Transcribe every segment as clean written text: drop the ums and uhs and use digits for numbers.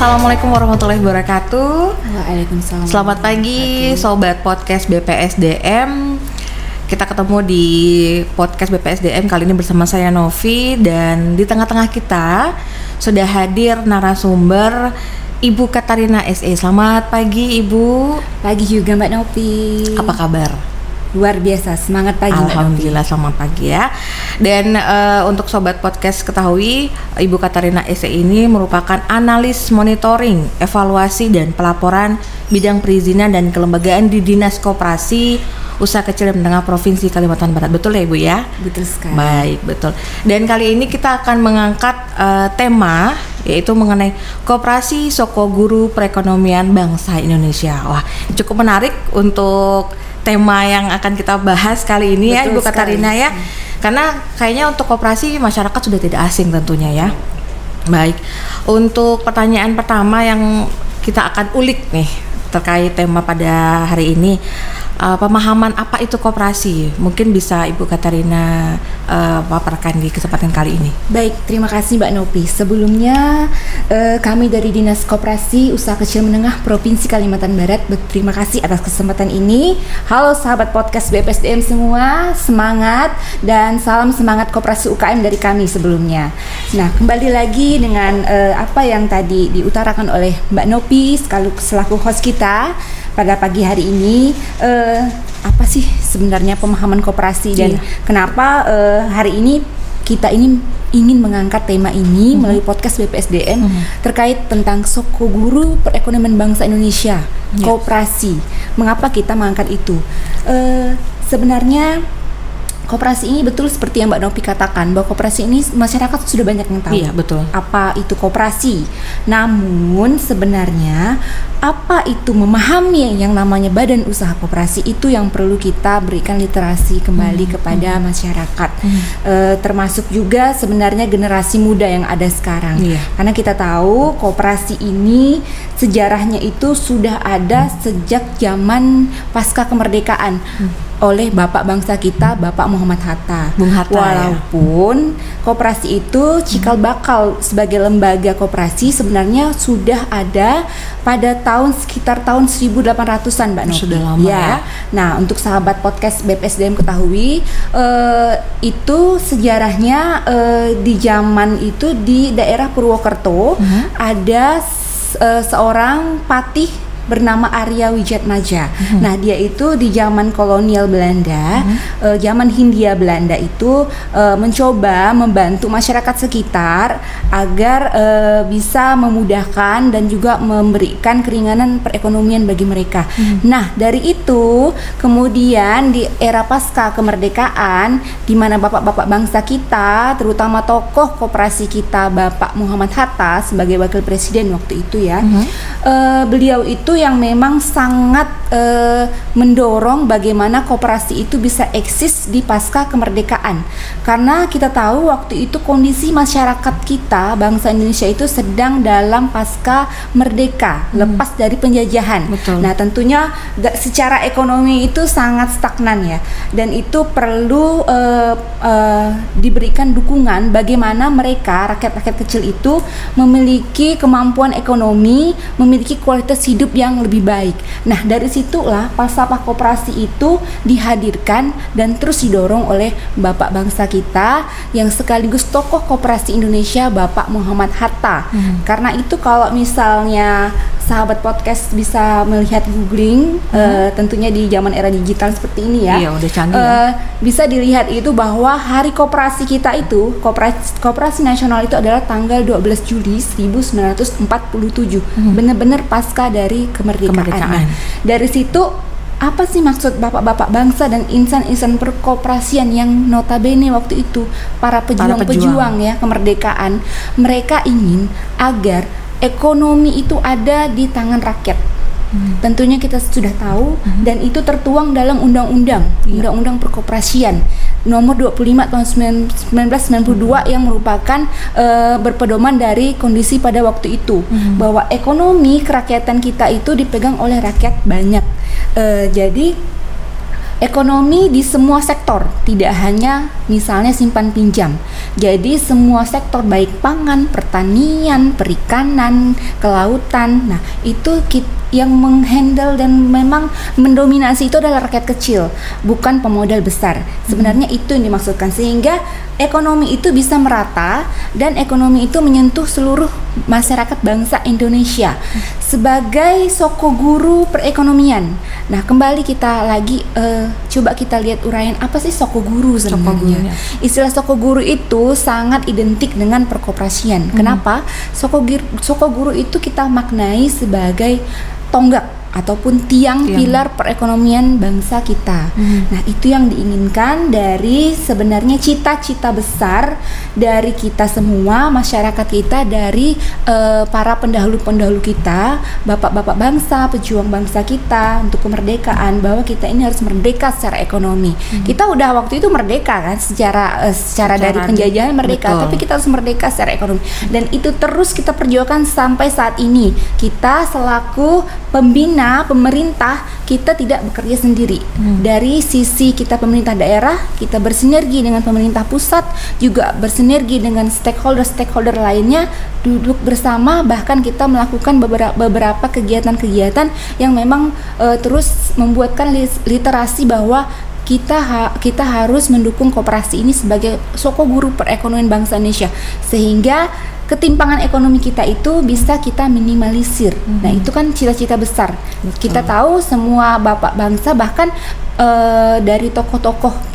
Assalamualaikum warahmatullahi wabarakatuh. Waalaikumsalam. Selamat pagi Sobat Podcast BPSDM. Kita ketemu di Podcast BPSDM kali ini bersama saya Novi. Dan di tengah-tengah kita sudah hadir narasumber Ibu Katarina SE. Selamat pagi Ibu. Pagi juga Mbak Novi. Apa kabar? Luar biasa, semangat pagi. Alhamdulillah, selamat pagi ya. Dan untuk Sobat Podcast ketahui, Ibu Katarina SE ini merupakan analis monitoring, evaluasi dan pelaporan bidang perizinan dan kelembagaan di Dinas Koperasi Usaha Kecil dan Menengah Provinsi Kalimantan Barat. Betul ya Ibu ya? Betul sekali. Baik, betul. Dan kali ini kita akan mengangkat tema yaitu mengenai Koperasi Soko Guru Perekonomian Bangsa Indonesia. Wah, cukup menarik untuk tema yang akan kita bahas kali ini. Betul ya Ibu Katarina ya. Karena kayaknya untuk koperasi masyarakat sudah tidak asing tentunya ya. Baik, untuk pertanyaan pertama yang kita akan ulik nih terkait tema pada hari ini, pemahaman apa itu koperasi? Mungkin bisa Ibu Katarina paparkan di kesempatan kali ini. Baik, terima kasih Mbak Novi. Sebelumnya kami dari Dinas Koperasi Usaha Kecil Menengah Provinsi Kalimantan Barat berterima kasih atas kesempatan ini. Halo sahabat podcast BPSDM semua, semangat dan salam semangat koperasi UKM dari kami sebelumnya. Nah, kembali lagi dengan apa yang tadi diutarakan oleh Mbak Novi selaku host kita pada pagi hari ini. Apa sih sebenarnya pemahaman koperasi dan kenapa hari ini kita ini ingin mengangkat tema ini melalui podcast BPSDM terkait tentang Soko Guru Perekonomian Bangsa Indonesia, koperasi. Mengapa kita mengangkat itu? Sebenarnya koperasi ini betul seperti yang Mbak Novi katakan bahwa koperasi ini masyarakat sudah banyak yang tahu. Iya, betul. Apa itu koperasi? Namun sebenarnya apa itu memahami yang namanya badan usaha koperasi itu yang perlu kita berikan literasi kembali kepada masyarakat. Termasuk juga sebenarnya generasi muda yang ada sekarang. Karena kita tahu koperasi ini sejarahnya itu sudah ada sejak zaman pasca kemerdekaan oleh Bapak bangsa kita, Bapak Muhammad Hatta. Bung Hatta. Walaupun koperasi itu cikal bakal sebagai lembaga koperasi sebenarnya sudah ada pada sekitar tahun 1800-an Mbak Novi. Sudah lama ya. Nah, untuk sahabat podcast BPSDM ketahui itu sejarahnya di zaman itu di daerah Purwokerto ada seorang patih bernama Arya Wijatmaja. Nah, dia itu di zaman kolonial Belanda, zaman Hindia Belanda itu mencoba membantu masyarakat sekitar agar bisa memudahkan dan juga memberikan keringanan perekonomian bagi mereka. Nah, dari itu kemudian di era pasca kemerdekaan di mana bapak-bapak bangsa kita, terutama tokoh koperasi kita Bapak Muhammad Hatta sebagai wakil presiden waktu itu ya, beliau itu yang memang sangat mendorong bagaimana koperasi itu bisa eksis di pasca kemerdekaan. Karena kita tahu waktu itu kondisi masyarakat kita, bangsa Indonesia itu sedang dalam pasca merdeka, lepas dari penjajahan. Betul. Nah, tentunya secara ekonomi itu sangat stagnan ya. Dan itu perlu diberikan dukungan bagaimana mereka, rakyat-rakyat kecil itu memiliki kemampuan ekonomi, memiliki kualitas hidup yang lebih baik. Nah, dari situlah falsafah koperasi itu dihadirkan dan terus didorong oleh Bapak bangsa kita yang sekaligus tokoh koperasi Indonesia Bapak Muhammad Hatta. Karena itu kalau misalnya sahabat podcast bisa melihat googling, tentunya di zaman era digital seperti ini ya. Iya, udah canggih ya. Bisa dilihat itu bahwa hari koperasi kita itu, koperasi nasional itu adalah tanggal 12 Juli 1947. Benar-benar pasca dari kemerdekaan. Dari situ apa sih maksud bapak-bapak bangsa dan insan-insan perkoperasian yang notabene waktu itu para pejuang ya kemerdekaan, mereka ingin agar ekonomi itu ada di tangan rakyat. Tentunya kita sudah tahu dan itu tertuang dalam undang-undang perkoperasian nomor 25 tahun 1992 yang merupakan berpedoman dari kondisi pada waktu itu, bahwa ekonomi kerakyatan kita itu dipegang oleh rakyat banyak. Jadi ekonomi di semua sektor, tidak hanya misalnya simpan pinjam. Jadi semua sektor baik pangan, pertanian, perikanan, kelautan. Nah, itu yang menghandle dan memang mendominasi itu adalah rakyat kecil, bukan pemodal besar. Sebenarnya itu yang dimaksudkan, sehingga ekonomi itu bisa merata dan ekonomi itu menyentuh seluruh masyarakat bangsa Indonesia sebagai sokoguru perekonomian. Nah, kembali kita lagi coba kita lihat uraian apa sih sokoguru sebenarnya. Istilah sokoguru itu sangat identik dengan perkoperasian. Kenapa? Sokoguru itu kita maknai sebagai tonggak ataupun tiang pilar perekonomian bangsa kita. Nah, itu yang diinginkan dari sebenarnya cita-cita besar dari kita semua, masyarakat kita, dari para pendahulu-pendahulu kita, bapak-bapak bangsa, pejuang bangsa kita untuk kemerdekaan, bahwa kita ini harus merdeka secara ekonomi. Kita udah waktu itu merdeka kan, secara dari penjajahan merdeka, tapi kita harus merdeka secara ekonomi. Dan itu terus kita perjuangkan sampai saat ini. Kita selaku pembina pemerintah, kita tidak bekerja sendiri. Dari sisi kita pemerintah daerah, kita bersinergi dengan pemerintah pusat, juga bersinergi dengan stakeholder lainnya, duduk bersama, bahkan kita melakukan beberapa kegiatan-kegiatan yang memang terus membuatkan literasi bahwa kita harus mendukung koperasi ini sebagai sokoguru perekonomian bangsa Indonesia, sehingga ketimpangan ekonomi kita itu bisa kita minimalisir. Nah, itu kan cita-cita besar. Kita tahu semua bapak bangsa, bahkan dari tokoh-tokoh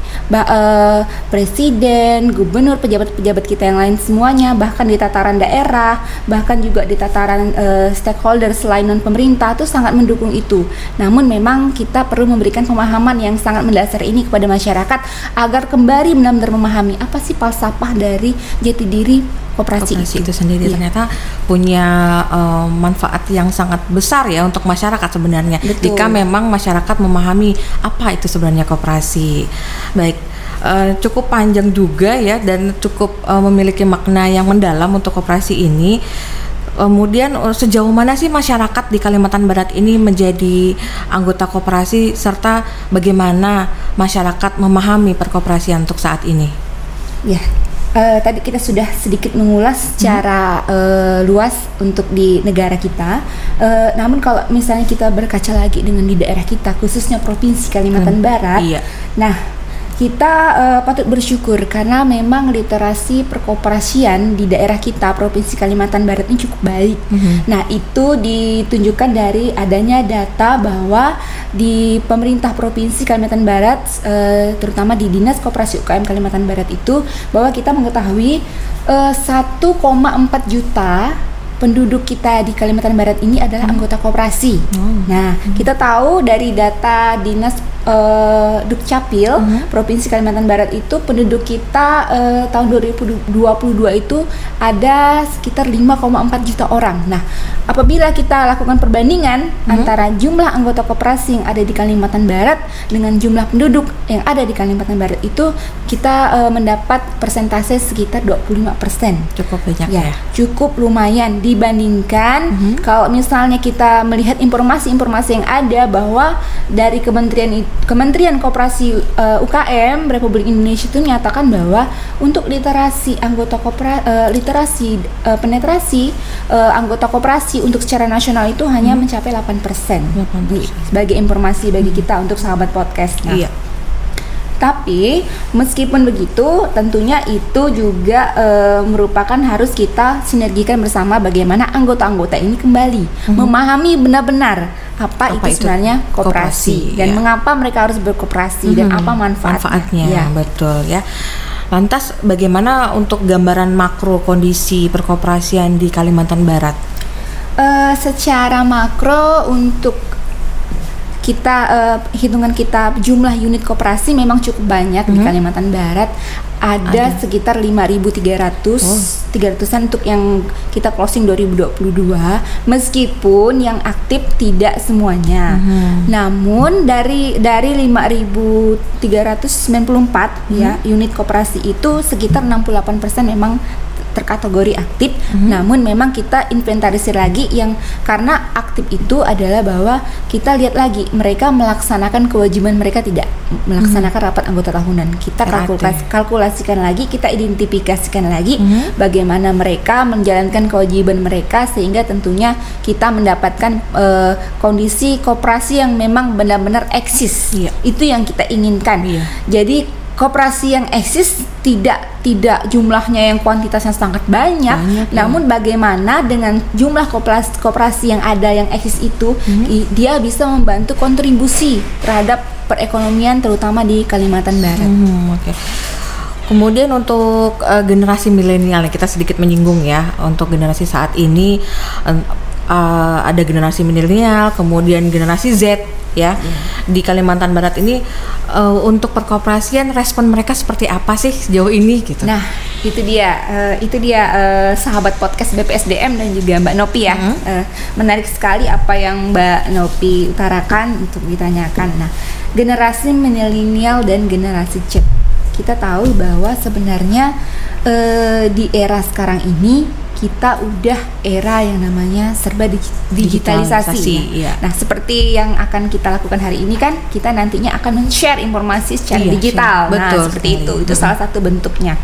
presiden, gubernur, pejabat-pejabat kita yang lain semuanya, bahkan di tataran daerah, bahkan juga di tataran stakeholder selain non pemerintah, itu sangat mendukung itu. Namun memang kita perlu memberikan pemahaman yang sangat mendasar ini kepada masyarakat agar kembali benar-benar memahami apa sih falsafah dari jati diri koperasi itu sendiri. Ternyata punya manfaat yang sangat besar ya untuk masyarakat sebenarnya. Betul. Jika memang masyarakat memahami apa itu sebenarnya koperasi. Baik, cukup panjang juga ya, dan cukup memiliki makna yang mendalam untuk koperasi ini. Kemudian sejauh mana sih masyarakat di Kalimantan Barat ini menjadi anggota koperasi, serta bagaimana masyarakat memahami perkoperasian untuk saat ini? Ya, tadi kita sudah sedikit mengulas secara luas untuk di negara kita. Namun kalau misalnya kita berkaca lagi dengan di daerah kita, khususnya Provinsi Kalimantan Barat, nah, kita patut bersyukur karena memang literasi perkoperasian di daerah kita, Provinsi Kalimantan Barat ini cukup baik. Nah, itu ditunjukkan dari adanya data bahwa di pemerintah Provinsi Kalimantan Barat, terutama di Dinas Koperasi UKM Kalimantan Barat itu, bahwa kita mengetahui 1,4 juta penduduk kita di Kalimantan Barat ini adalah anggota koperasi. Nah, kita tahu dari data Dinas Dukcapil Provinsi Kalimantan Barat itu, penduduk kita tahun 2022 itu ada sekitar 5,4 juta orang. Nah, apabila kita lakukan perbandingan antara jumlah anggota koperasi yang ada di Kalimantan Barat dengan jumlah penduduk yang ada di Kalimantan Barat itu, kita mendapat persentase sekitar 25%. Cukup banyak ya? Cukup lumayan dibandingkan kalau misalnya kita melihat informasi-informasi yang ada bahwa dari Kementerian Koperasi UKM Republik Indonesia itu menyatakan bahwa untuk literasi anggota penetrasi anggota koperasi untuk secara nasional itu hanya mencapai 8%. Sebagai informasi bagi kita untuk sahabat podcast. Nah, tapi meskipun begitu, tentunya itu juga merupakan harus kita sinergikan bersama bagaimana anggota-anggota ini kembali memahami benar-benar apa itu sebenarnya koperasi dan mengapa mereka harus berkoperasi dan apa manfaatnya. Betul ya. Lantas bagaimana untuk gambaran makro kondisi perkoperasian di Kalimantan Barat? Secara makro untuk kita hitungan kita jumlah unit koperasi memang cukup banyak di Kalimantan Barat, ada sekitar 5.300-300an untuk yang kita closing 2022, meskipun yang aktif tidak semuanya. Namun dari 5.394 ya unit koperasi itu sekitar 68% memang terkategori aktif, namun memang kita inventarisir lagi yang karena aktif itu adalah bahwa kita lihat lagi mereka melaksanakan kewajiban mereka tidak melaksanakan rapat anggota tahunan. Kita kalkulasikan lagi, kita identifikasikan lagi bagaimana mereka menjalankan kewajiban mereka sehingga tentunya kita mendapatkan kondisi koperasi yang memang benar-benar eksis. Itu yang kita inginkan. Jadi koperasi yang eksis tidak jumlahnya yang kuantitasnya sangat banyak, namun bagaimana dengan jumlah koperasi yang ada yang eksis itu dia bisa membantu kontribusi terhadap perekonomian terutama di Kalimantan Barat. Kemudian untuk generasi milenial, kita sedikit menyinggung ya, untuk generasi saat ini ada generasi milenial, kemudian generasi Z ya. Di Kalimantan Barat ini untuk perkoperasian respon mereka seperti apa sih sejauh ini gitu. Nah, itu dia sahabat podcast BPSDM dan juga Mbak Nopi ya. Menarik sekali apa yang Mbak Nopi utarakan untuk ditanyakan. Nah, generasi milenial dan generasi Z. Kita tahu bahwa sebenarnya di era sekarang ini kita udah era yang namanya serba digitalisasi. Ya. Nah, seperti yang akan kita lakukan hari ini kan, kita nantinya akan men-share informasi secara digital. Nah, seperti itu. Itu salah satu bentuknya.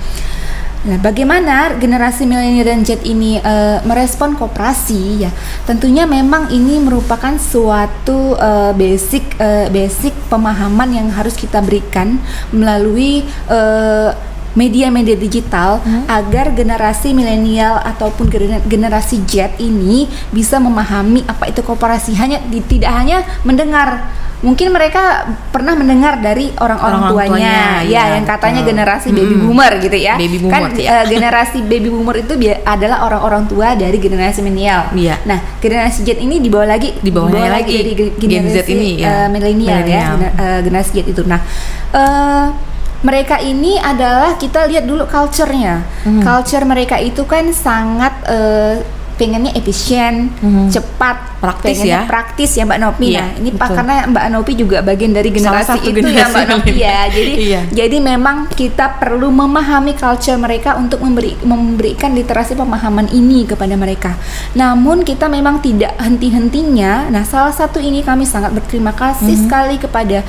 Nah, bagaimana generasi milenial dan Z ini merespon koperasi ya? Tentunya memang ini merupakan suatu basic pemahaman yang harus kita berikan melalui media-media digital agar generasi milenial ataupun generasi Z ini bisa memahami apa itu koperasi. Tidak hanya mendengar, mungkin mereka pernah mendengar dari orang tuanya ya yang katanya generasi baby boomer gitu ya. Generasi baby boomer itu adalah orang-orang tua dari generasi milenial. Nah, generasi Z ini dibawa lagi dari generasi milenial ya, generasi Z itu. Nah, mereka ini adalah, kita lihat dulu culture-nya. Culture mereka itu kan sangat pengennya efisien, cepat, praktis ya Mbak Nopi. Nah, ini karena Mbak Nopi juga bagian dari generasi itu ya Mbak Nopi ya. Jadi memang kita perlu memahami culture mereka untuk memberikan literasi pemahaman ini kepada mereka. Namun kita memang tidak henti-hentinya. Nah, salah satu ini kami sangat berterima kasih sekali kepada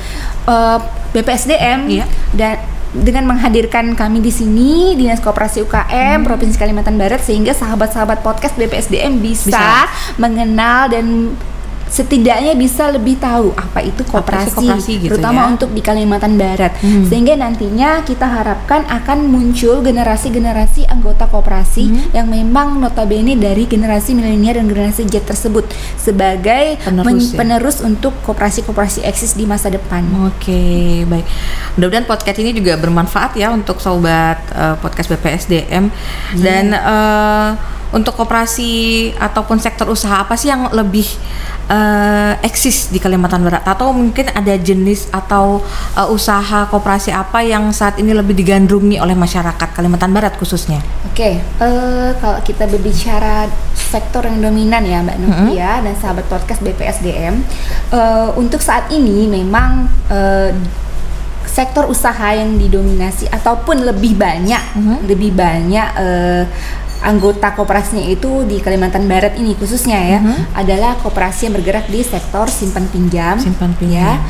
BPSDM dan dengan menghadirkan kami di sini Dinas Koperasi UKM Provinsi Kalimantan Barat, sehingga sahabat-sahabat podcast BPSDM bisa mengenal dan setidaknya bisa lebih tahu apa itu koperasi gitu, terutama untuk di Kalimantan Barat. Sehingga nantinya kita harapkan akan muncul generasi-generasi anggota koperasi yang memang notabene dari generasi milenial dan generasi Z tersebut sebagai penerus untuk koperasi-koperasi eksis di masa depan. Oke, baik. Mudah-mudahan podcast ini juga bermanfaat ya untuk sobat podcast BPSDM. Dan untuk koperasi ataupun sektor usaha apa sih yang lebih eksis di Kalimantan Barat, atau mungkin ada jenis atau usaha koperasi apa yang saat ini lebih digandrungi oleh masyarakat Kalimantan Barat khususnya? Kalau kita berbicara sektor yang dominan ya Mbak Novi ya dan sahabat podcast BPSDM, untuk saat ini memang sektor usaha yang didominasi ataupun lebih banyak anggota koperasinya itu di Kalimantan Barat ini khususnya ya adalah koperasi yang bergerak di sektor simpan pinjam ya,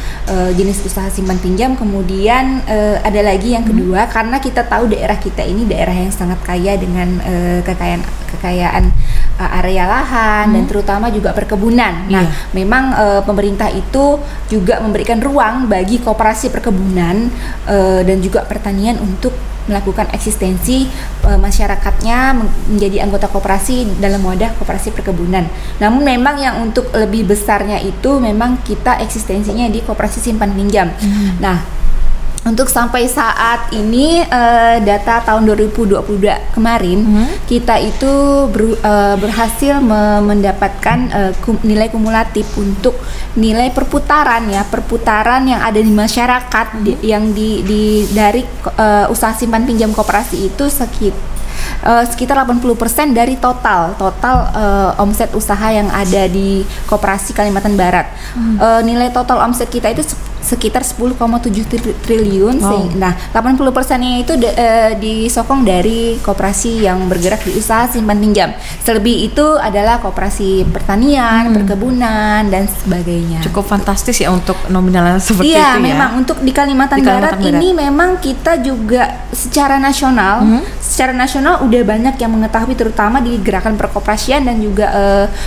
jenis usaha simpan pinjam. Kemudian ada lagi yang kedua, karena kita tahu daerah kita ini daerah yang sangat kaya dengan kekayaan area lahan dan terutama juga perkebunan. Nah, memang pemerintah itu juga memberikan ruang bagi koperasi perkebunan dan juga pertanian untuk melakukan eksistensi masyarakatnya menjadi anggota koperasi dalam wadah koperasi perkebunan. Namun memang yang untuk lebih besarnya itu memang kita eksistensinya di koperasi simpan pinjam. Nah, untuk sampai saat ini data tahun 2022 kemarin kita itu berhasil mendapatkan nilai kumulatif untuk nilai perputaran yang ada di masyarakat yang dari usaha simpan pinjam koperasi itu sekitar 80% dari total omset usaha yang ada di Koperasi Kalimantan Barat. Nilai total omset kita itu sekitar 10,7 triliun. Wow. Nah, 80%-nya itu disokong dari koperasi yang bergerak di usaha simpan pinjam. Selebih itu adalah koperasi pertanian, perkebunan dan sebagainya. Cukup fantastis ya untuk nominalnya seperti Iya, itu ya. memang untuk di Kalimantan Barat ini memang kita juga secara nasional, udah banyak yang mengetahui, terutama di gerakan perkoperasian dan juga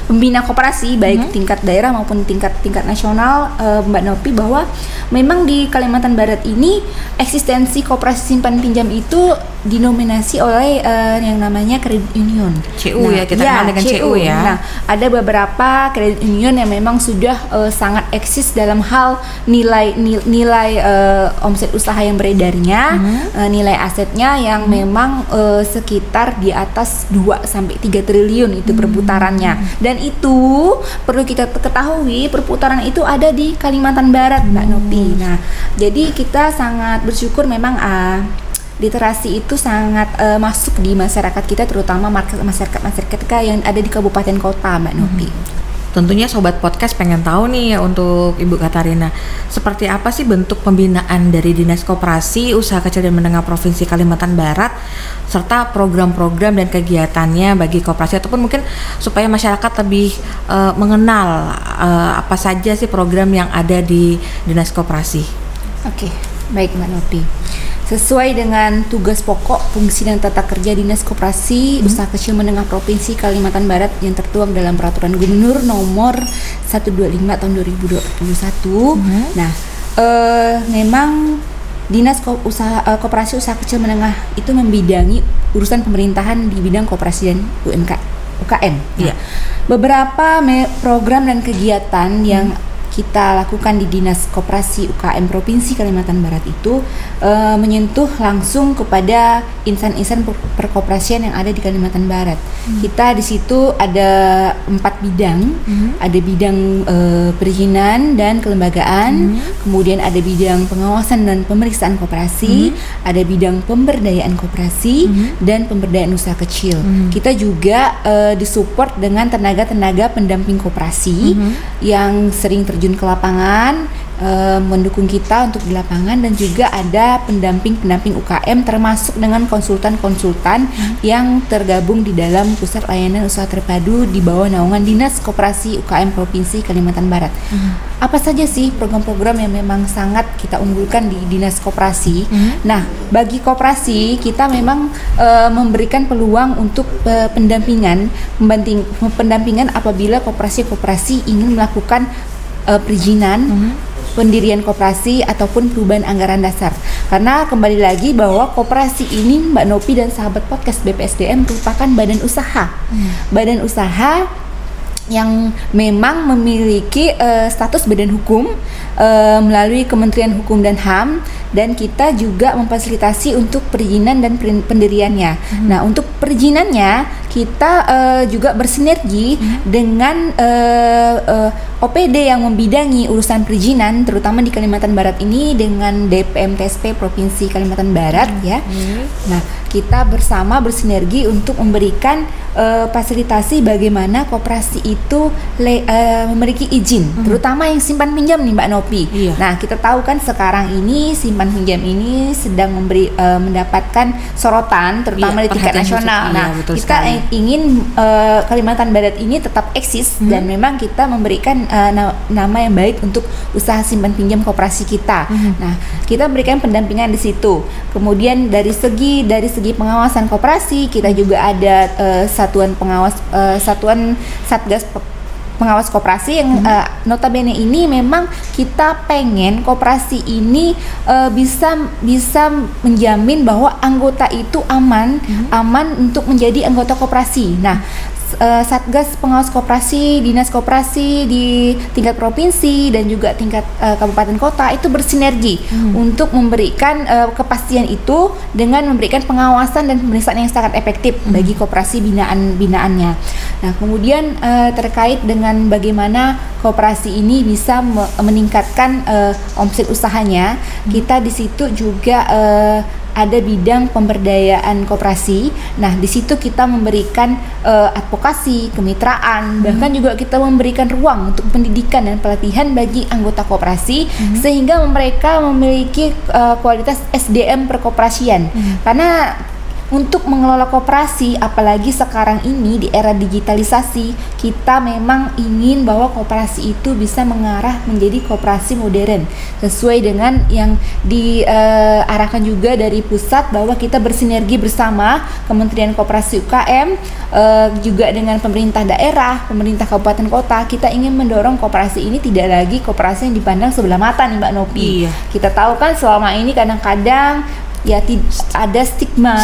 pembina koperasi baik tingkat daerah maupun tingkat nasional, Mbak Nopi, bahwa memang di Kalimantan Barat ini eksistensi koperasi simpan pinjam itu dinominasi oleh yang namanya kredit union. CU ya, kita kenal dengan CU ya. Nah, ada beberapa kredit union yang memang sudah sangat eksis dalam hal nilai omset usaha yang beredarnya, nilai asetnya yang memang sekitar di atas 2-3 triliun itu perputarannya. Dan itu perlu kita ketahui, perputaran itu ada di Kalimantan Barat, Mbak Nopi. Nah, jadi kita sangat bersyukur memang literasi itu sangat masuk di masyarakat kita, terutama masyarakat yang ada di kabupaten kota, Mbak Nopi. Tentunya Sobat Podcast pengen tahu nih untuk Ibu Katarina, seperti apa sih bentuk pembinaan dari Dinas Koperasi Usaha Kecil dan Menengah Provinsi Kalimantan Barat, serta program-program dan kegiatannya bagi koperasi, ataupun mungkin supaya masyarakat lebih mengenal apa saja sih program yang ada di Dinas Koperasi. Oke, baik Mbak Nopi. Sesuai dengan tugas pokok, fungsi dan tata kerja Dinas Koperasi Usaha Kecil Menengah Provinsi Kalimantan Barat yang tertuang dalam Peraturan Gubernur Nomor 125 Tahun 2021. Nah, memang Dinas Koperasi Usaha Kecil Menengah itu membidangi urusan pemerintahan di bidang koperasi dan UKM. Nah, beberapa program dan kegiatan yang kita lakukan di Dinas Koperasi UKM Provinsi Kalimantan Barat itu menyentuh langsung kepada insan-insan perkoperasian yang ada di Kalimantan Barat. Kita di situ ada 4 bidang, ada bidang perizinan dan kelembagaan, kemudian ada bidang pengawasan dan pemeriksaan koperasi, ada bidang pemberdayaan koperasi dan pemberdayaan usaha kecil. Kita juga disupport dengan tenaga-tenaga pendamping koperasi yang sering terjun ke lapangan, mendukung kita untuk di lapangan, dan juga ada pendamping UKM termasuk dengan konsultan-konsultan yang tergabung di dalam Pusat Layanan Usaha Terpadu di bawah naungan Dinas Koperasi UKM Provinsi Kalimantan Barat. Apa saja sih program-program yang memang sangat kita unggulkan di Dinas Koperasi? Nah, bagi koperasi kita memang memberikan peluang untuk pendampingan apabila koperasi ingin melakukan perizinan, pendirian koperasi ataupun perubahan anggaran dasar. Karena kembali lagi bahwa koperasi ini, Mbak Nopi dan sahabat podcast BPSDM, merupakan badan usaha. Badan usaha yang memang memiliki status badan hukum melalui Kementerian Hukum dan HAM, dan kita juga memfasilitasi untuk perizinan dan pendiriannya. Nah, untuk perizinannya kita juga bersinergi dengan OPD yang membidangi urusan perizinan, terutama di Kalimantan Barat ini dengan DPMTSP Provinsi Kalimantan Barat ya. Nah, kita bersama bersinergi untuk memberikan fasilitasi bagaimana koperasi itu memiliki izin, terutama yang simpan pinjam nih Mbak Nopi. Nah, kita tahu kan sekarang ini simpan pinjam ini sedang mendapatkan sorotan, terutama di tingkat nasional. Nah, kita ingin Kalimantan Barat ini tetap eksis dan memang kita memberikan nama yang baik untuk usaha simpan pinjam koperasi kita. Nah, kita berikan pendampingan di situ. Kemudian dari segi pengawasan koperasi, kita juga ada satuan Satgas Pengawas Koperasi yang notabene ini memang kita pengen koperasi ini bisa menjamin bahwa anggota itu aman untuk menjadi anggota koperasi. Nah, Satgas Pengawas Koperasi, Dinas Koperasi di tingkat provinsi dan juga tingkat kabupaten kota itu bersinergi untuk memberikan kepastian itu dengan memberikan pengawasan dan pemeriksaan yang sangat efektif bagi koperasi binaannya. Nah, kemudian terkait dengan bagaimana koperasi ini bisa meningkatkan omset usahanya, kita di situ juga ada bidang pemberdayaan koperasi. Nah, di situ kita memberikan advokasi, kemitraan, bahkan juga kita memberikan ruang untuk pendidikan dan pelatihan bagi anggota koperasi sehingga mereka memiliki kualitas SDM perkoperasian. Karena untuk mengelola koperasi, apalagi sekarang ini di era digitalisasi, kita memang ingin bahwa koperasi itu bisa mengarah menjadi koperasi modern sesuai dengan yang diarahkan juga dari pusat, bahwa kita bersinergi bersama Kementerian Koperasi UKM juga dengan pemerintah daerah, pemerintah kabupaten kota. Kita ingin mendorong koperasi ini tidak lagi koperasi yang dipandang sebelah mata nih Mbak Nopi. Kita tahu kan selama ini kadang-kadang ya ada stigma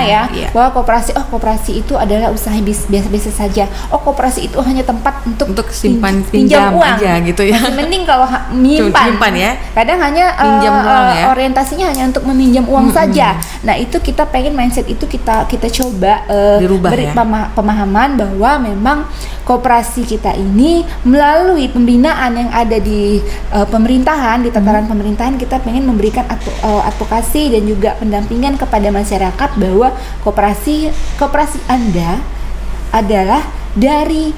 ya, bahwa koperasi itu adalah usaha biasa-biasa saja. Koperasi itu hanya tempat untuk simpan pinjam uang aja gitu ya. Masih mending kalau menyimpan ya. Kadang hanya pinjam uang ya. Orientasinya hanya untuk meminjam uang saja. Nah, itu kita pengen mindset itu kita coba beri pemahaman bahwa memang koperasi kita ini melalui pembinaan yang ada di pemerintahan, di tataran pemerintahan, kita pengen memberikan advokasi dan juga pendampingan kepada masyarakat bahwa koperasi Anda adalah dari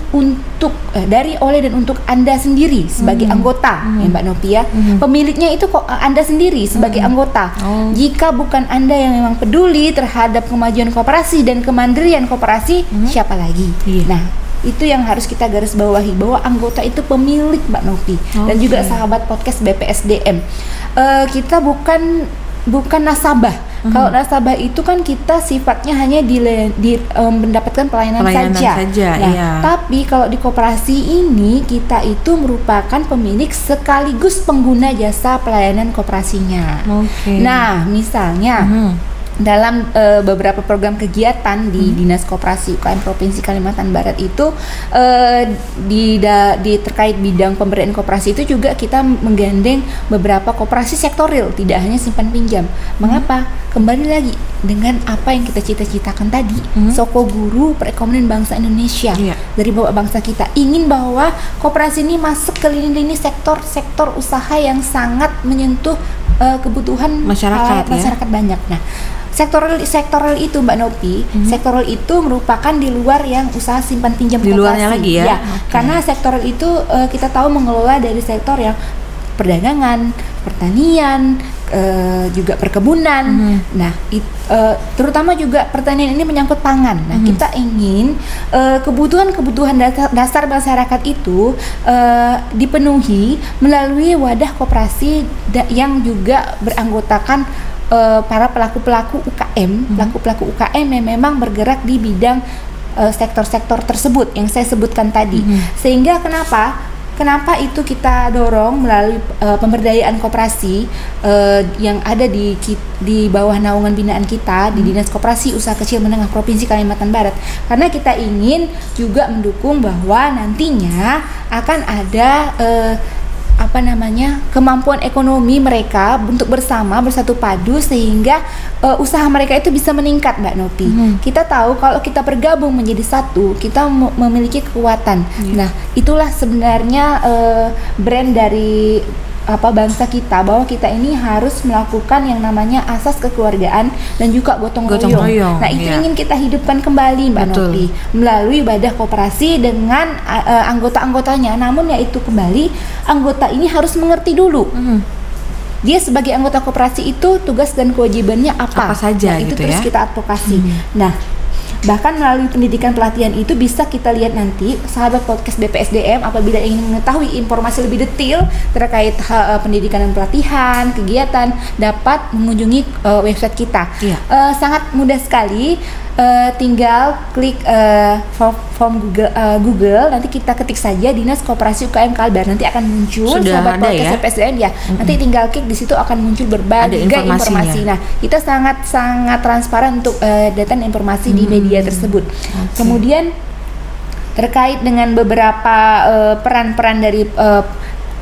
oleh dan untuk Anda sendiri sebagai anggota ya Mbak Nopi ya. Pemiliknya itu kok Anda sendiri sebagai anggota. Jika bukan Anda yang memang peduli terhadap kemajuan koperasi dan kemandirian koperasi, siapa lagi? Nah, itu yang harus kita garis bawahi, bahwa anggota itu pemilik Mbak Nopi. Dan juga sahabat podcast BPSDM, kita bukan nasabah. Kalau nasabah itu kan kita sifatnya hanya mendapatkan pelayanan saja. Nah, tapi kalau di koperasi ini kita itu merupakan pemilik sekaligus pengguna jasa pelayanan koperasinya. Nah, misalnya dalam beberapa program kegiatan di Dinas Koperasi UKM Provinsi Kalimantan Barat itu di terkait bidang pemberdayaan koperasi itu juga kita menggandeng beberapa koperasi sektoril, tidak hanya simpan pinjam. Mengapa? Kembali lagi dengan apa yang kita cita-citakan tadi, Soko Guru Perekonomian Bangsa Indonesia. Dari bapak bangsa kita ingin bahwa koperasi ini masuk ke lini-lini sektor usaha yang sangat menyentuh kebutuhan masyarakat banyak. Nah, sektoral itu Mbak Nopi, sektoral itu merupakan di luar yang usaha simpan pinjam koperasi. Di luarnya lagi ya. Karena sektoral itu kita tahu mengelola dari sektor yang perdagangan, pertanian, juga perkebunan. Nah, terutama juga pertanian ini menyangkut pangan. Nah, kita ingin kebutuhan dasar masyarakat itu dipenuhi melalui wadah koperasi yang juga beranggotakan para pelaku-pelaku UKM, yang memang bergerak di bidang sektor-sektor tersebut yang saya sebutkan tadi. Sehingga Kenapa itu kita dorong melalui pemberdayaan koperasi yang ada di bawah naungan binaan kita di Dinas Koperasi Usaha Kecil Menengah Provinsi Kalimantan Barat. Karena kita ingin juga mendukung bahwa nantinya akan ada kemampuan ekonomi mereka untuk bersatu padu sehingga usaha mereka itu bisa meningkat Mbak Nopi. Kita tahu kalau kita bergabung menjadi satu, kita memiliki kekuatan. Nah, itulah sebenarnya brand dari bangsa kita, bahwa kita ini harus melakukan yang namanya asas kekeluargaan dan juga gotong royong. Nah, itu ingin kita hidupkan kembali Mbak Nopi melalui wadah koperasi dengan anggota-anggotanya. Namun yaitu kembali, anggota ini harus mengerti dulu dia sebagai anggota koperasi itu tugas dan kewajibannya apa saja. Nah, itu gitu terus kita advokasi. Nah, bahkan melalui pendidikan pelatihan itu bisa kita lihat nanti sahabat podcast BPSDM apabila ingin mengetahui informasi lebih detail terkait pendidikan dan pelatihan, kegiatan, dapat mengunjungi website kita. Sangat mudah sekali, tinggal klik form Google, nanti kita ketik saja Dinas Koperasi UKM Kalbar, nanti akan muncul sahabat podcast BPSDM ya. Nanti tinggal klik, di situ akan muncul berbagai informasi. Nah, kita sangat transparan untuk data dan informasi di media tersebut. Kemudian terkait dengan beberapa peran-peran dari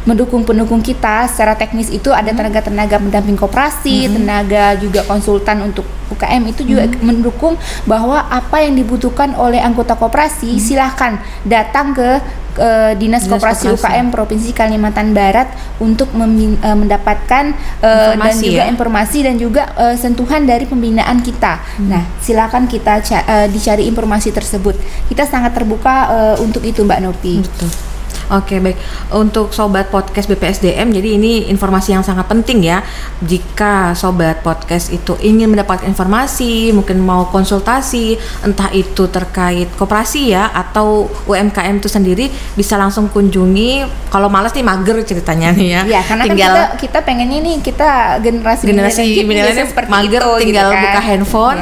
pendukung kita secara teknis itu ada tenaga-tenaga pendamping koperasi, tenaga juga konsultan untuk UKM itu juga mendukung bahwa apa yang dibutuhkan oleh anggota koperasi silahkan datang ke Dinas Koperasi UKM Provinsi Kalimantan Barat untuk mendapatkan dan juga informasi dan juga sentuhan dari pembinaan kita. Nah, silakan kita dicari informasi tersebut. Kita sangat terbuka untuk itu, Mbak Novi. Betul. Oke, baik. Untuk sobat podcast BPSDM, jadi ini informasi yang sangat penting ya. Jika sobat podcast itu ingin mendapatkan informasi, mungkin mau konsultasi, entah itu terkait koperasi ya atau UMKM itu sendiri, bisa langsung kunjungi. Kalau malas nih mager ceritanya nih ya. Iya, karena tinggal, kan kita pengennya nih kita generasi milenial mager itu, tinggal gitu kan. Buka handphone,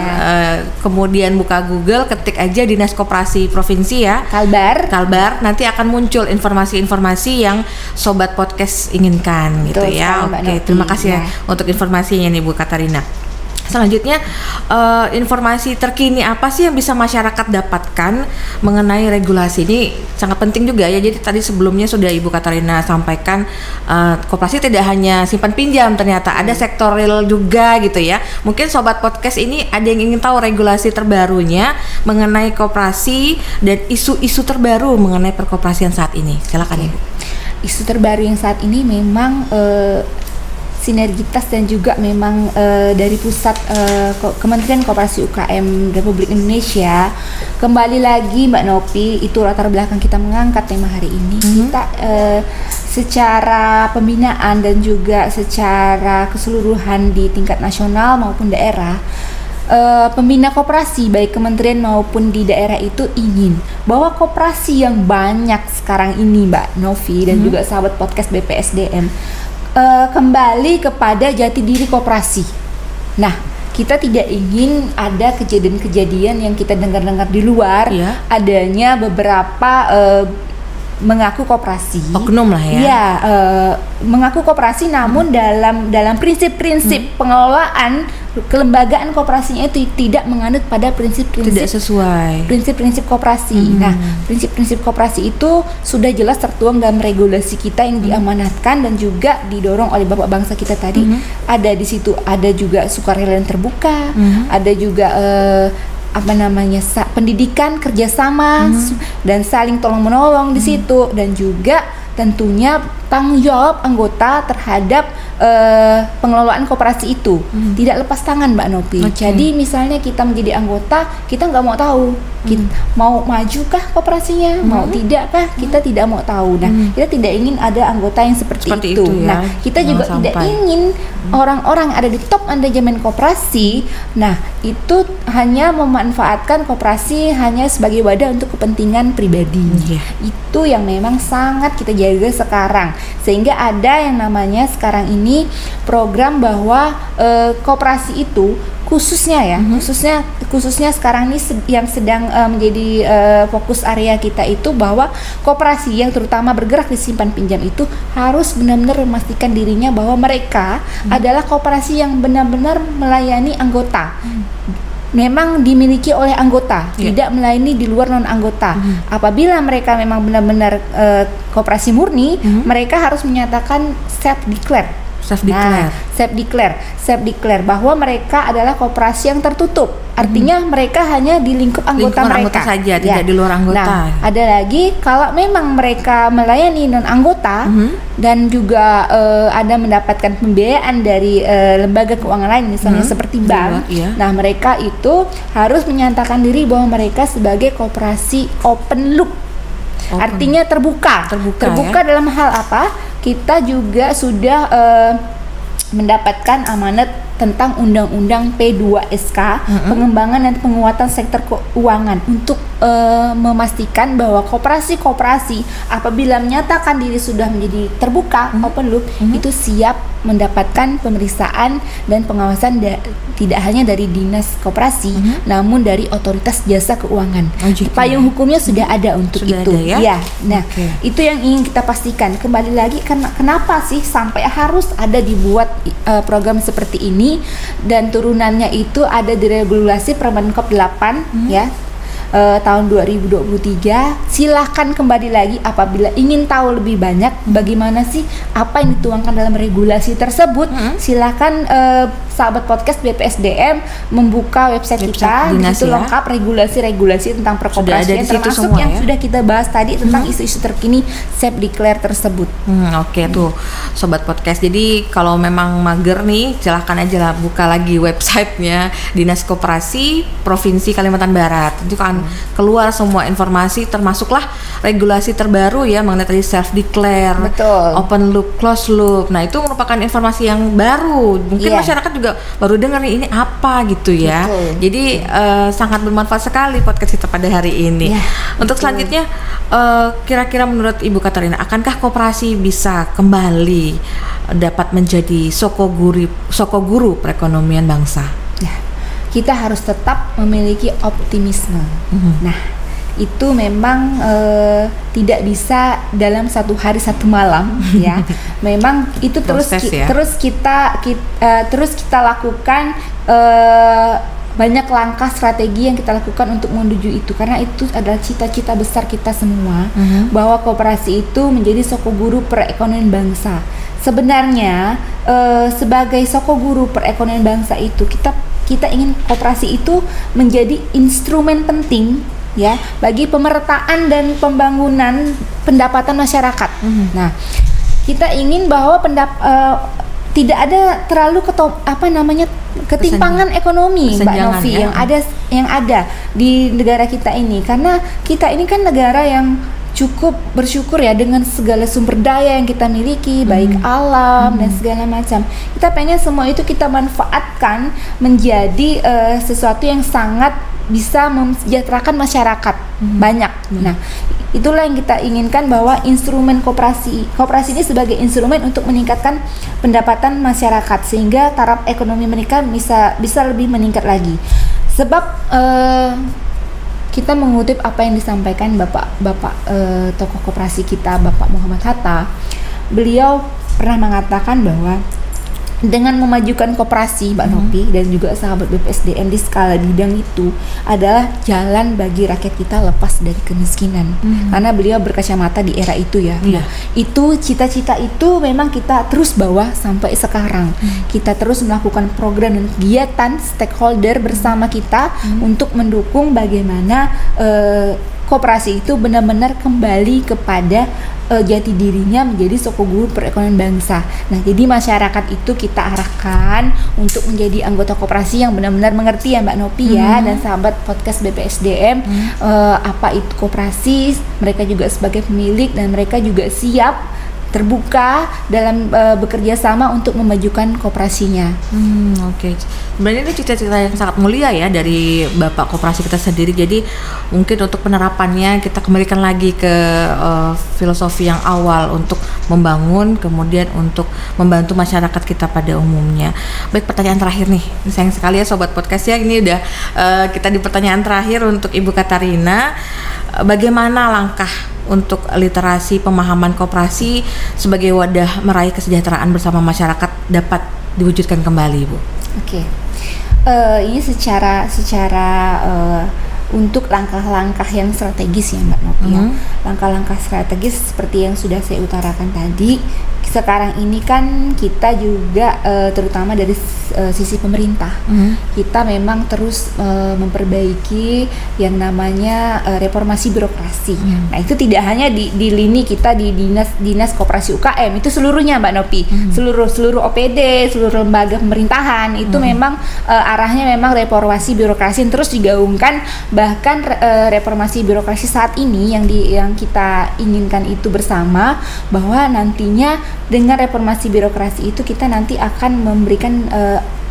kemudian buka Google, ketik aja Dinas Koperasi Provinsi ya. Kalbar, nanti akan muncul informasi-informasi yang sobat podcast inginkan gitu ya. Oke, terima kasih ya untuk informasinya nih Bu Katarina. Selanjutnya, informasi terkini apa sih yang bisa masyarakat dapatkan mengenai regulasi ini sangat penting juga ya. Jadi tadi sebelumnya sudah Ibu Katarina sampaikan, koperasi tidak hanya simpan pinjam, ternyata ada sektor real juga gitu ya. Mungkin sobat podcast ini ada yang ingin tahu regulasi terbarunya mengenai koperasi dan isu-isu terbaru mengenai perkoperasian saat ini. Silakan Ibu. Isu terbaru yang saat ini memang sinergitas dan juga memang dari pusat Kementerian Koperasi UKM Republik Indonesia. Kembali lagi Mbak Novi, itu latar belakang kita mengangkat tema hari ini. Kita secara pembinaan dan juga secara keseluruhan di tingkat nasional maupun daerah, pembina koperasi baik kementerian maupun di daerah itu ingin bahwa koperasi yang banyak sekarang ini Mbak Novi dan juga sahabat podcast BPSDM kembali kepada jati diri koperasi. Nah, kita tidak ingin ada kejadian-kejadian yang kita dengar-dengar di luar, adanya beberapa mengaku koperasi, oknum lah ya. Iya, mengaku koperasi namun dalam prinsip-prinsip pengelolaan kelembagaan koperasinya itu tidak menganut pada prinsip-prinsip tidak sesuai prinsip-prinsip koperasi. Nah, prinsip-prinsip koperasi itu sudah jelas tertuang dalam regulasi kita yang diamanatkan dan juga didorong oleh Bapak bangsa kita tadi. Ada di situ, ada juga sukarela yang terbuka, ada juga pendidikan kerjasama dan saling tolong menolong di situ, dan juga tentunya tanggung jawab anggota terhadap pengelolaan koperasi itu tidak lepas tangan Mbak Novi. Jadi misalnya kita menjadi anggota, kita nggak mau tahu mau majukah koperasinya, mau tidakkah, kita tidak mau tahu. Nah, kita tidak ingin ada anggota yang seperti itu ya. Nah, kita juga tidak ingin orang-orang ada di top manajemen koperasi, nah itu hanya memanfaatkan koperasi hanya sebagai wadah untuk kepentingan pribadi. Itu yang memang sangat kita jaga sekarang, sehingga ada yang namanya sekarang ini program bahwa koperasi itu khususnya ya, khususnya sekarang ini yang sedang menjadi fokus area kita itu bahwa koperasi yang terutama bergerak di simpan pinjam itu harus benar-benar memastikan dirinya bahwa mereka adalah koperasi yang benar-benar melayani anggota. Memang dimiliki oleh anggota, tidak melayani di luar non anggota. Apabila mereka memang benar-benar koperasi murni, mereka harus menyatakan self declare bahwa mereka adalah koperasi yang tertutup. Artinya mereka hanya di lingkup anggota mereka saja, tidak di luar anggota. Nah, ada lagi kalau memang mereka melayani non anggota dan juga ada mendapatkan pembiayaan dari lembaga keuangan lain, misalnya seperti bank. Nah, mereka itu harus menyatakan diri bahwa mereka sebagai koperasi open loop. Artinya terbuka ya? Dalam hal apa? Kita juga sudah mendapatkan amanat tentang Undang-Undang P2SK, pengembangan dan penguatan sektor keuangan untuk memastikan bahwa koperasi-koperasi apabila menyatakan diri sudah menjadi terbuka, open loop, itu siap mendapatkan pemeriksaan dan pengawasan tidak hanya dari Dinas Koperasi, namun dari Otoritas Jasa Keuangan. Payung hukumnya sudah ada untuk itu. Nah, itu yang ingin kita pastikan. Kembali lagi, kenapa sih sampai harus ada dibuat program seperti ini, dan turunannya itu ada di regulasi Permenkop 8 ya. tahun 2023. Silahkan kembali lagi apabila ingin tahu lebih banyak bagaimana sih apa yang dituangkan dalam regulasi tersebut. Silahkan sahabat podcast BPSDM membuka website kita, di situ lengkap regulasi-regulasi tentang perkoperasian, termasuk yang sudah kita bahas tadi tentang isu-isu terkini Self Declare tersebut. Oke, tuh sobat podcast. Jadi kalau memang mager nih, silahkan aja lah buka lagi websitenya Dinas Koperasi Provinsi Kalimantan Barat. Itu kan keluar semua informasi, termasuklah regulasi terbaru ya mengenai tadi Self Declare, open loop, close loop. Nah itu merupakan informasi yang baru. Mungkin masyarakat juga baru dengar nih ini apa gitu ya. Jadi sangat bermanfaat sekali podcast kita pada hari ini. Untuk selanjutnya, kira-kira menurut Ibu Katarina, akankah koperasi bisa kembali dapat menjadi sokoguru perekonomian bangsa? Ya, kita harus tetap memiliki optimisme. Nah, itu memang tidak bisa dalam satu hari satu malam ya. Memang itu terus kita lakukan banyak langkah strategi yang kita lakukan untuk menuju itu, karena itu adalah cita-cita besar kita semua, bahwa koperasi itu menjadi sokoguru perekonomian bangsa. Sebenarnya sebagai sokoguru perekonomian bangsa itu kita ingin koperasi itu menjadi instrumen penting ya bagi pemerataan dan pembangunan pendapatan masyarakat. Nah, kita ingin bahwa tidak ada terlalu ketimpangan ekonomi, Mbak Novi, yang ada di negara kita ini, karena kita ini kan negara yang cukup bersyukur ya dengan segala sumber daya yang kita miliki, baik alam dan segala macam. Kita pengen semua itu kita manfaatkan menjadi sesuatu yang sangat bisa mesejahterakan masyarakat banyak. Nah, itulah yang kita inginkan, bahwa instrumen koperasi ini sebagai instrumen untuk meningkatkan pendapatan masyarakat sehingga taraf ekonomi mereka bisa lebih meningkat lagi. Sebab kita mengutip apa yang disampaikan Bapak tokoh koperasi kita, Bapak Muhammad Hatta. Beliau pernah mengatakan bahwa dengan memajukan koperasi, Mbak Novi dan juga sahabat BPSDM di skala bidang itu adalah jalan bagi rakyat kita lepas dari kemiskinan. Karena beliau berkacamata di era itu ya. Nah, itu cita-cita itu memang kita terus bawa sampai sekarang. Kita terus melakukan program dan kegiatan stakeholder bersama kita untuk mendukung bagaimana koperasi itu benar-benar kembali kepada jati dirinya menjadi sokoguru perekonomian bangsa. Nah, jadi masyarakat itu kita arahkan untuk menjadi anggota koperasi yang benar-benar mengerti ya Mbak Novi ya, dan sahabat podcast BPSDM apa itu koperasi. Mereka juga sebagai pemilik dan mereka juga siap terbuka dalam bekerja sama untuk memajukan koperasinya. Oke. Sebenarnya ini cita-cita yang sangat mulia ya dari Bapak koperasi kita sendiri. Jadi mungkin untuk penerapannya kita kembalikan lagi ke filosofi yang awal untuk membangun, kemudian untuk membantu masyarakat kita pada umumnya. Baik, pertanyaan terakhir nih. Sayang sekali ya sobat podcast ya, ini udah kita di pertanyaan terakhir untuk Ibu Katarina. Bagaimana langkah untuk literasi pemahaman koperasi sebagai wadah meraih kesejahteraan bersama masyarakat dapat diwujudkan kembali, Bu? Oke. Ini secara untuk langkah-langkah yang strategis ya Mbak Novi ya. Langkah-langkah strategis seperti yang sudah saya utarakan tadi. Sekarang ini kan kita juga terutama dari sisi pemerintah, kita memang terus memperbaiki yang namanya reformasi birokrasi. Nah, itu tidak hanya di lini kita di dinas koperasi UKM, itu seluruhnya Mbak Novi, seluruh OPD, seluruh lembaga pemerintahan itu memang arahnya memang reformasi birokrasi yang terus digaungkan. Bahkan reformasi birokrasi saat ini yang kita inginkan itu bersama, bahwa nantinya dengan reformasi birokrasi itu kita nanti akan memberikan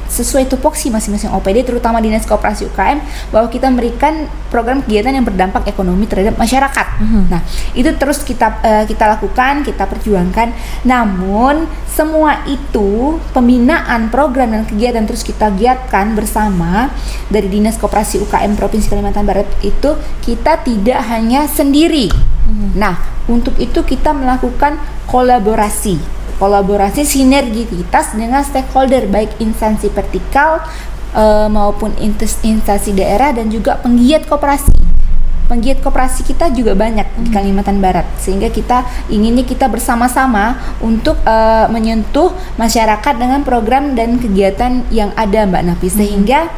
sesuai tupoksi masing-masing OPD, terutama dinas koperasi UKM, bahwa kita memberikan program kegiatan yang berdampak ekonomi terhadap masyarakat. Nah, itu terus kita lakukan, kita perjuangkan. Namun semua itu pembinaan program dan kegiatan terus kita giatkan bersama dari dinas koperasi UKM Provinsi Kalimantan Barat itu kita tidak hanya sendiri. Nah, untuk itu kita melakukan kolaborasi sinergitas dengan stakeholder, baik instansi vertikal maupun instansi daerah dan juga penggiat koperasi. penggiat koperasi kita juga banyak di Kalimantan Barat, sehingga kita inginnya kita bersama-sama untuk menyentuh masyarakat dengan program dan kegiatan yang ada Mbak Nafi, sehingga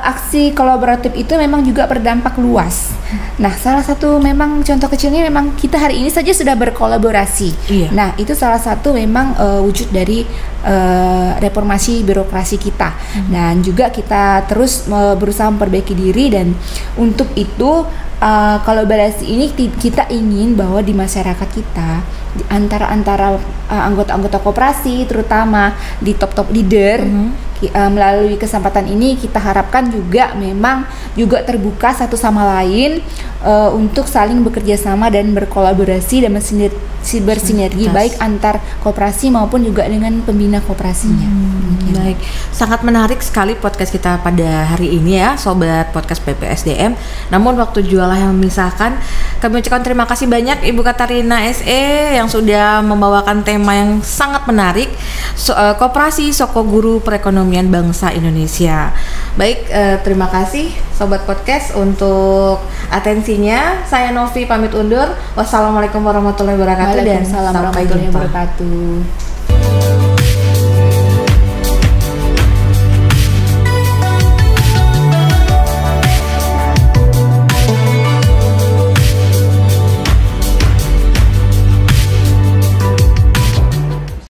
aksi kolaboratif itu memang juga berdampak luas. Nah, salah satu memang contoh kecilnya memang kita hari ini saja sudah berkolaborasi. Iya. Nah, itu salah satu memang wujud dari reformasi birokrasi kita. Dan juga kita terus berusaha memperbaiki diri, dan untuk itu kolaborasi ini kita ingin bahwa di masyarakat kita antara anggota-anggota koperasi, terutama di top leader, melalui kesempatan ini kita harapkan juga memang juga terbuka satu sama lain untuk saling bekerja sama dan berkolaborasi dan bersinergi baik antar koperasi maupun juga dengan pembina koperasinya. Baik, sangat menarik sekali podcast kita pada hari ini ya, sobat podcast BPSDM. Namun waktu jualah yang memisahkan. Kami ucapkan terima kasih banyak Ibu Katarina SE yang sudah membawakan tema yang sangat menarik, Koperasi Soko Guru Perekonomian Bangsa Indonesia. Baik, terima kasih sobat podcast untuk atensinya. Saya Novi pamit undur. Wassalamualaikum warahmatullahi wabarakatuh dan sampai jumpa.